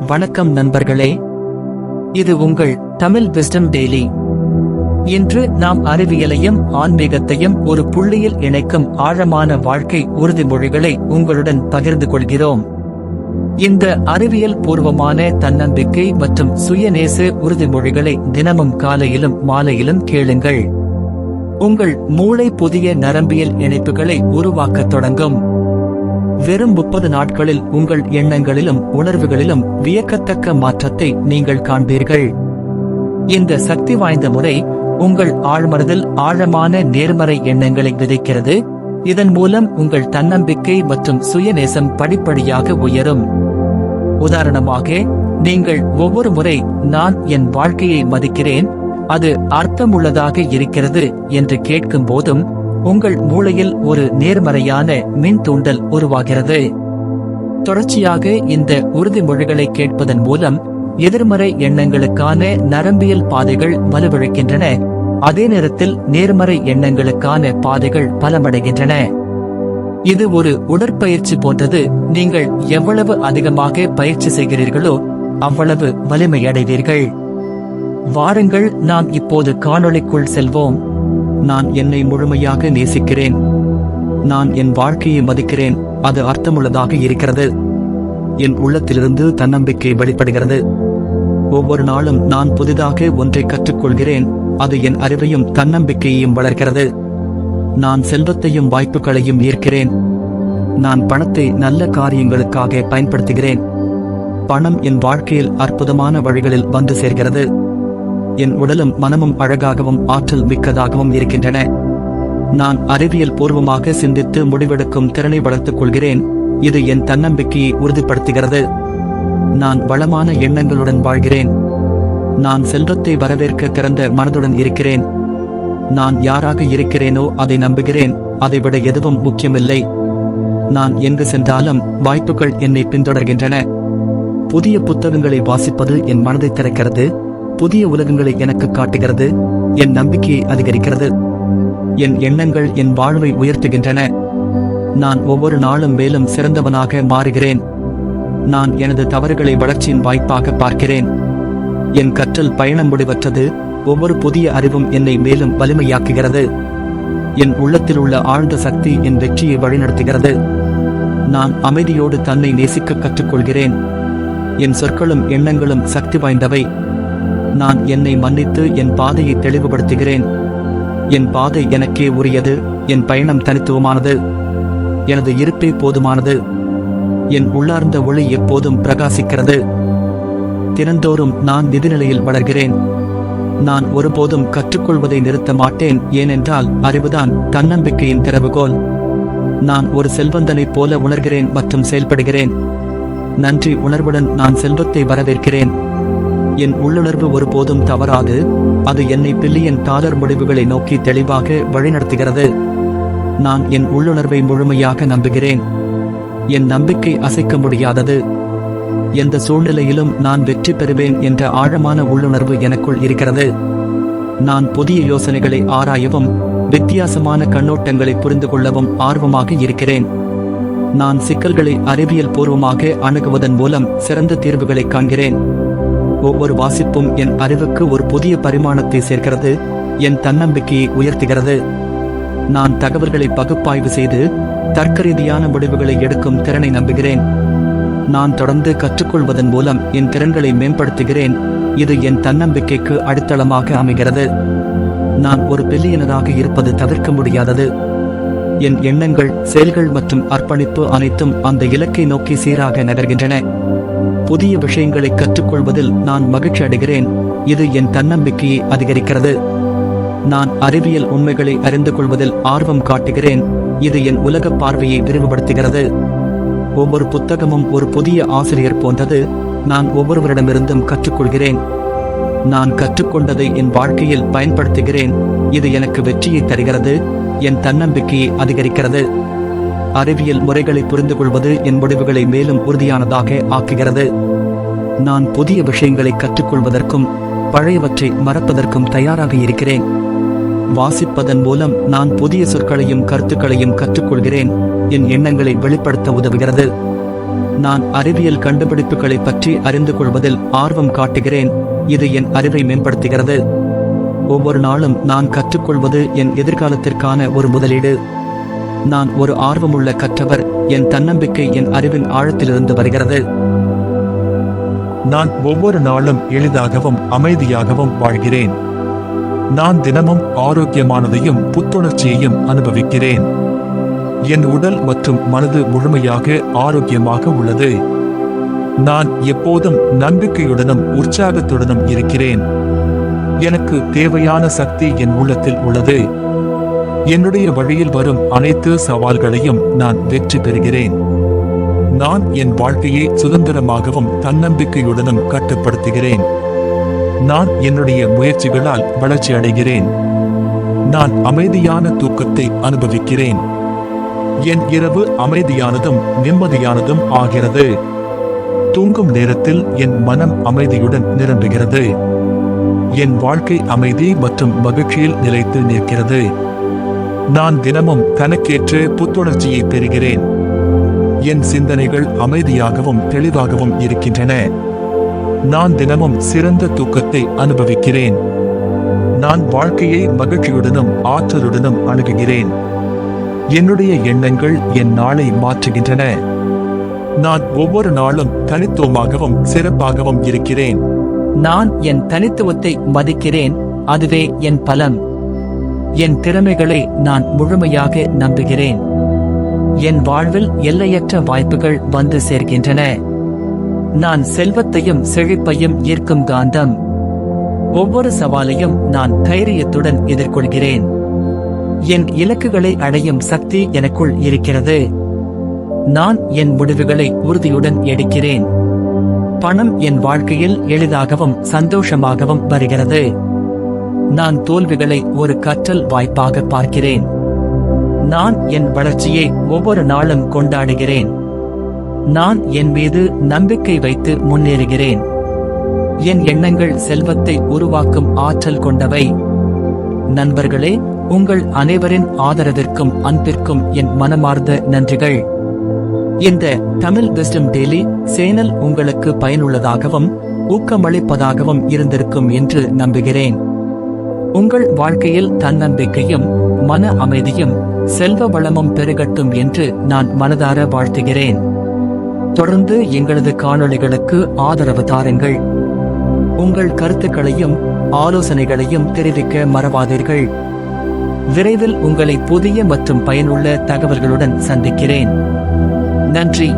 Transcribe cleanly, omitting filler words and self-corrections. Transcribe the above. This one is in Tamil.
வணக்கம் நண்பர்களே, இது உங்கள் தமிழ் விஸ்டம் டெய்லி. இன்று நாம் அறிவியலையும் ஆன்மீகத்தையும் ஒரு புள்ளியில் இணைக்கும் ஆழமான வாழ்க்கை உறுதிமொழிகளை உங்களுடன் பகிர்ந்து கொள்கிறோம். இந்த அறிவியல் பூர்வமான தன்னம்பிக்கை மற்றும் சுயநேச உறுதிமொழிகளை தினமும் காலையிலும் மாலையிலும் கேளுங்கள். உங்கள் மூளை புதிய நரம்பியல் இணைப்புகளை உருவாக்கத் தொடங்கும். வெறும் 30 நாட்களில் உங்கள் எண்ணங்களிலும் உணர்வுகளிலும் வியக்கத்தக்க மாற்றத்தை நீங்கள் காண்பீர்கள். இந்த சக்தி வாய்ந்த முறை உங்கள் ஆழ்மனதில் ஆழமான நேர்மறை எண்ணங்களை விதைக்கிறது. இதன் மூலம் உங்கள் தன்னம்பிக்கை மற்றும் சுயநேசம் படிப்படியாக உயரும். உதாரணமாக, நீங்கள் ஒவ்வொரு முறை நான் என் வாழ்க்கையை மதிக்கிறேன், அது அர்த்தமுள்ளதாக இருக்கிறது என்று கேட்கும் போதும் உங்கள் மூளையில் ஒரு நேர்மறையான மின் தூண்டல் உருவாகிறது. தொடர்ச்சியாக இந்த உறுதிமொழிகளை கேட்பதன் மூலம் எதிர்மறை எண்ணங்களுக்கான நரம்பியல் பாதைகள் வலுவிழக்கின்றன. அதே நேரத்தில் நேர்மறை எண்ணங்களுக்கான பாதைகள் பலமடைகின்றன. இது ஒரு உடற்பயிற்சி போன்றது. நீங்கள் எவ்வளவு அதிகமாக பயிற்சி செய்கிறீர்களோ அவ்வளவு வலிமையடைவீர்கள். வாருங்கள், நாம் இப்போது காணொளிக்குள் செல்வோம். நான் என்னை முழுமையாக நேசிக்கிறேன். நான் என் வாழ்க்கையை மதிக்கிறேன், அது அர்த்தமுள்ளதாக இருக்கிறது. என் உள்ளத்திலிருந்து தன்னம்பிக்கை வெளிப்படுகிறது. ஒவ்வொரு நாளும் நான் புதிதாக ஒன்றை கற்றுக்கொள்கிறேன், அது என் அறிவையும் தன்னம்பிக்கையையும் வளர்க்கிறது. நான் செல்வத்தையும் வாய்ப்புகளையும் ஈர்க்கிறேன். நான் பணத்தை நல்ல காரியங்களுக்காக பயன்படுத்துகிறேன். பணம் என் வாழ்க்கையில் அற்புதமான வழிகளில் வந்து சேர்கிறது. என் உடலும் மனமும் அழகாகவும் ஆற்றல் மிக்கதாகவும் இருக்கின்றன. நான் அறிவியல் பூர்வமாக சிந்தித்து முடிவெடுக்கும் திறனை வளர்த்துக் கொள்கிறேன். இது என் தன்னம்பிக்கையை உறுதிப்படுத்துகிறது. நான் வளமான எண்ணங்களுடன் வாழ்கிறேன். நான் செல்வத்தை வரவேற்க திறந்த மனதுடன் இருக்கிறேன். நான் யாராக இருக்கிறேனோ அதை நம்புகிறேன். அதைவிட எதுவும் முக்கியமில்லை. நான் எங்கு சென்றாலும் வாய்ப்புகள் என்னை பின்தொடர்கின்றன. புதிய புத்தகங்களை வாசிப்பது என் மனதை திறக்கிறது. புதிய உலகங்களை எனக்கு காட்டுகிறது. என் நம்பிக்கையை அதிகரிக்கிறது. என் எண்ணங்கள் என் வாழ்வை உயர்த்துகின்றன. நான் ஒவ்வொரு நாளும் மேலும் சிறந்தவனாக மாறுகிறேன். நான் எனது தவறுகளை வளர்ச்சியின் வாய்ப்பாக பார்க்கிறேன். என் கற்றல் பயணம் முடிவற்றது. ஒவ்வொரு புதிய அறிவும் என்னை மேலும் வலிமையாக்குகிறது. என் உள்ளத்தில் உள்ள ஆழ்ந்த சக்தி என் வெற்றியை வழிநடத்துகிறது. நான் அமைதியோடு தன்னை நேசிக்க கற்றுக்கொள்கிறேன். என் சொற்களும் எண்ணங்களும் சக்தி வாய்ந்தவை. நான் என்னை மன்னித்து என் பாதையை தெளிவுபடுத்துகிறேன். என் பாதை எனக்கே உரியது. என் பயணம் தனித்துவமானது. எனது இருப்பே போதுமானது. என் உள்ளார்ந்த ஒளி எப்போதும் பிரகாசிக்கிறது. தினந்தோறும் நான் நிதிநிலையில் வளர்கிறேன். நான் ஒருபோதும் கற்றுக்கொள்வதை நிறுத்த மாட்டேன், ஏனென்றால் அறிவுதான் தன்னம்பிக்கையின் திறவுகோல். நான் ஒரு செல்வந்தனைப் போல உணர்கிறேன் மற்றும் செயல்படுகிறேன். நன்றி உணர்வுடன் நான் செல்வத்தை வரவேற்கிறேன். என் உள்ளுணர்வு ஒருபோதும் தவறாது. அது என்னை $1 பில்லியன் முடிவுகளை நோக்கி தெளிவாக வழிநடத்துகிறது. நான் என் உள்ளுணர்வை முழுமையாக நம்புகிறேன். என் நம்பிக்கை அசைக்க முடியாதது. எந்த சூழ்நிலையிலும் நான் வெற்றி பெறுவேன் என்ற ஆழமான உள்ளுணர்வு எனக்குள் இருக்கிறது. நான் புதிய யோசனைகளை ஆராயவும் வித்தியாசமான கண்ணோட்டங்களை புரிந்து கொள்ளவும் ஆர்வமாக இருக்கிறேன். நான் சிக்கல்களை அறிவியல் பூர்வமாக அணுகுவதன் மூலம் சிறந்த தீர்வுகளை காண்கிறேன். ஒவ்வொரு வாசிப்பும் என் அறிவுக்கு ஒரு புதிய பரிமாணத்தை சேர்க்கிறது. என் தன்னம்பிக்கையை உயர்த்துகிறது. நான் தகவல்களை பகுப்பாய்வு செய்து தர்க்கரீதியான முடிவுகளை எடுக்கும் திறனை நம்புகிறேன். நான் தொடர்ந்து கற்றுக்கொள்வதன் மூலம் என் திறன்களை மேம்படுத்துகிறேன். இது என் தன்னம்பிக்கைக்கு அடித்தளமாக அமைகிறது. நான் ஒரு பில்லியனராக இருப்பது தவிர்க்க முடியாதது. என் எண்ணங்கள், செயல்கள் மற்றும் அர்ப்பணிப்பு அனைத்தும் அந்த இலக்கை நோக்கி சீராக நகர்கின்றன. புதிய விஷயங்களை கற்றுக்கொள்வதில் நான் மகிழ்ச்சி அடைகிறேன். இது என் தன்னம்பிக்கையை அதிகரிக்கிறது. நான் அறிவியல் உண்மைகளை அறிந்து கொள்வதில் ஆர்வம் காட்டுகிறேன். இது என் உலக பார்வையை விரிவுபடுத்துகிறது. ஒவ்வொரு புத்தகமும் ஒரு புதிய ஆசிரியர் போன்றது. நான் ஒவ்வொருவரிடமிருந்தும் கற்றுக்கொள்கிறேன். நான் கற்றுக்கொண்டதை என் வாழ்க்கையில் பயன்படுத்துகிறேன். இது எனக்கு வெற்றியை தருகிறது. என் தன்னம்பிக்கையை அதிகரிக்கிறது. அறிவியல் முறைகளை புரிந்து கொள்வது என் முடிவுகளை மேலும் உறுதியானதாக ஆக்குகிறது. நான் புதிய விஷயங்களை கற்றுக்கொள்வதற்கும் பழையவற்றை மறப்பதற்கும் தயாராக இருக்கிறேன். வாசிப்பதன் மூலம் நான் புதிய சொற்களையும் கருத்துக்களையும் கற்றுக்கொள்கிறேன். என் எண்ணங்களை வெளிப்படுத்த உதவுகிறது. நான் அறிவியல் கண்டுபிடிப்புகளை பற்றி அறிந்து கொள்வதில் ஆர்வம் காட்டுகிறேன். இது என் அறிவை மேம்படுத்துகிறது. ஒவ்வொரு நாளும் நான் கற்றுக்கொள்வது என் எதிர்காலத்திற்கான ஒரு முதலீடு. நான் ஒரு ஆர்வமுள்ள கற்றவர். என் தன்னம்பிக்கை என் அறிவின் ஆழத்திலிருந்து வருகிறது. நான் ஒவ்வொரு நாளும் எளிதாகவும் அமைதியாகவும் வாழ்கிறேன். நான் தினமும் ஆரோக்கியமானதையும் புத்துணர்ச்சியையும் அனுபவிக்கிறேன். என் உடல் மற்றும் மனது முழுமையாக ஆரோக்கியமாக உள்ளது. நான் எப்போதும் நம்பிக்கையுடனும் உற்சாகத்துடனும் இருக்கிறேன். எனக்கு தேவையான சக்தி என் உள்ளத்தில் உள்ளது. என்னுடைய வழியில் வரும் அனைத்து சவால்களையும் நான் வெற்றி பெறுகிறேன். நான் என் வாழ்க்கையை சுதந்திரமாகவும் தன்னம்பிக்கையுடனும் கட்டுப்படுத்துகிறேன். நான் என்னுடைய முயற்சிகளால் வளர்ச்சி அடைகிறேன். நான் அமைதியான தூக்கத்தை அனுபவிக்கிறேன். என் இரவு அமைதியானதும் நிம்மதியானதும் ஆகிறது. தூங்கும் நேரத்தில் என் மனம் அமைதியுடன் நிரம்புகிறது. என் வாழ்க்கை அமைதி மற்றும் மகிழ்ச்சியில் நிலைத்து நிற்கிறது. நான் தினமும் தனக்கேற்ற புத்துணர்ச்சியை பெறுகிறேன். என் சிந்தனைகள் அமைதியாகவும் தெளிவாகவும் இருக்கின்றன. நான் தினமும் சிறந்த தூக்கத்தை அனுபவிக்கிறேன். நான் வாழ்க்கையை மகிழ்ச்சியுடனும் ஆற்றலுடனும் அணுகுகிறேன். என்னுடைய எண்ணங்கள் என் நாளை மாற்றுகின்றன. நான் ஒவ்வொரு நாளும் தனித்துவமாகவும் சிறப்பாகவும் இருக்கிறேன். நான் என் தனித்துவத்தை மதிக்கிறேன். அதுவே என் பலம். என் திறமைகளை நான் முழுமையாக நம்புகிறேன். என் வாழ்வில் எல்லையற்ற வாய்ப்புகள் வந்து சேர்க்கின்றன. நான் செல்வத்தையும் செழிப்பையும் ஈர்க்கும் காந்தம். ஒவ்வொரு சவாலையும் நான் தைரியத்துடன் எதிர்கொள்கிறேன். என் இலக்குகளை அடையும் சக்தி எனக்குள் இருக்கிறது. நான் என் முடிவுகளை உறுதியுடன் எடுக்கிறேன். பணம் என் வாழ்க்கையில் எளிதாகவும் சந்தோஷமாகவும் வருகிறது. நான் தோல்விகளை ஒரு கற்றல் வாய்ப்பாக பார்க்கிறேன். நான் என் வளர்ச்சியை ஒவ்வொரு நாளும் கொண்டாடுகிறேன். நான் என் மீது நம்பிக்கை வைத்து முன்னேறுகிறேன். என் எண்ணங்கள் செல்வத்தை உருவாக்கும் ஆற்றல் கொண்டவை. நண்பர்களே, உங்கள் அனைவரின் ஆதரவிற்கும் அன்பிற்கும் என் மனமார்ந்த நன்றிகள். இந்த தமிழ் விஸ்டம் டெய்லி சேனல் உங்களுக்கு பயனுள்ளதாகவும் ஊக்கமளிப்பதாகவும் இருந்திருக்கும் என்று நம்புகிறேன். உங்கள் வாழ்க்கையில் தன்னம்பிக்கையும் மன அமைதியும் செல்வ வளமும் பெருகட்டும் என்று நான் மனதார வாழ்த்துகிறேன். தொடர்ந்து எங்களது காணொளிகளுக்கு ஆதரவு தாருங்கள். உங்கள் கருத்துக்களையும் ஆலோசனைகளையும் தெரிவிக்க மறவாதீர்கள். விரைவில் உங்களை புதிய மற்றும் பயனுள்ள தகவல்களுடன் சந்திக்கிறேன். நன்றி.